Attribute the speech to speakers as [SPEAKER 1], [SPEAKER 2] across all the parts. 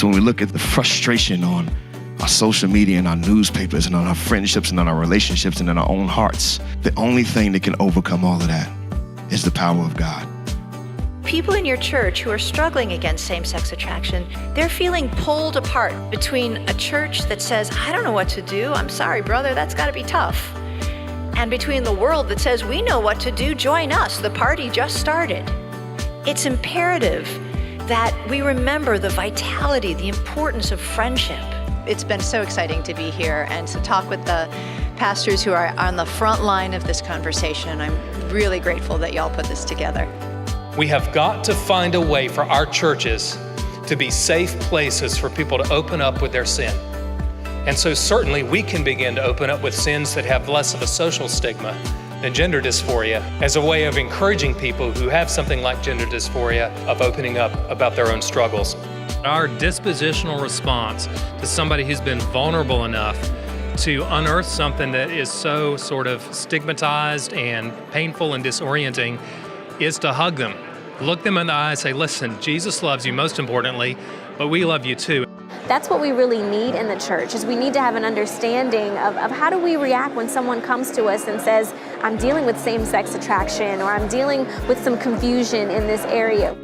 [SPEAKER 1] So when we look at the frustration on our social media and our newspapers and on our friendships and on our relationships and in our own hearts, the only thing that can overcome all of that is the power of God.
[SPEAKER 2] People in your church who are struggling against same-sex attraction, they're feeling pulled apart between a church that says, I don't know what to do, I'm sorry, brother, that's gotta be tough, and between the world that says, we know what to do, join us, the party just started. It's imperative that we remember the vitality, the importance of friendship.
[SPEAKER 3] It's been so exciting to be here and to talk with the pastors who are on the front line of this conversation. I'm really grateful that y'all put this together.
[SPEAKER 4] We have got to find a way for our churches to be safe places for people to open up with their sin. And so certainly we can begin to open up with sins that have less of a social stigma than gender dysphoria, as a way of encouraging people who have something like gender dysphoria of opening up about their own struggles.
[SPEAKER 5] Our dispositional response to somebody who's been vulnerable enough to unearth something that is so sort of stigmatized and painful and disorienting is to hug them, look them in the eye and say, listen, Jesus loves you most importantly, but we love you too.
[SPEAKER 6] That's what we really need in the church, is we need to have an understanding of how do we react when someone comes to us and says, I'm dealing with same-sex attraction, or I'm dealing with some confusion in this area.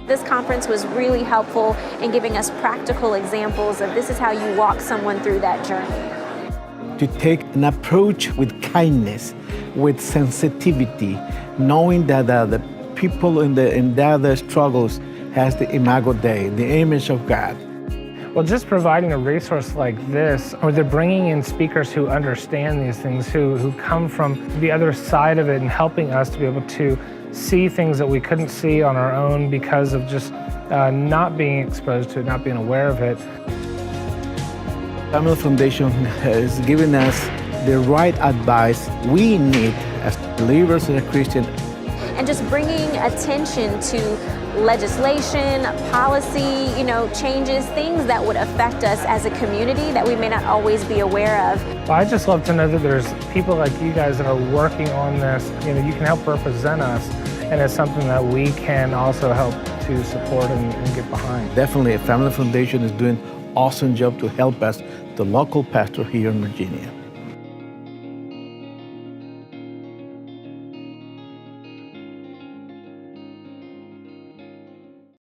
[SPEAKER 6] This conference was really helpful in giving us practical examples of this is how you walk someone through that journey.
[SPEAKER 7] To take an approach with kindness, with sensitivity, knowing that the people in their struggles has the imago Dei, the image of God.
[SPEAKER 8] Well, just providing a resource like this, or they're bringing in speakers who understand these things, who come from the other side of it and helping us to be able to see things that we couldn't see on our own because of just not being exposed to it, not being aware of it.
[SPEAKER 7] Family Foundation has given us the right advice we need as believers and as Christians.
[SPEAKER 6] And just bringing attention to legislation, policy, changes, things that would affect us as a community that we may not always be aware of.
[SPEAKER 8] Well, I just love to know that there's people like you guys that are working on this. You can help represent us, and it's something that we can also help to support and get behind.
[SPEAKER 7] Definitely, a Family Foundation is doing an awesome job to help us, the local pastor here in Virginia.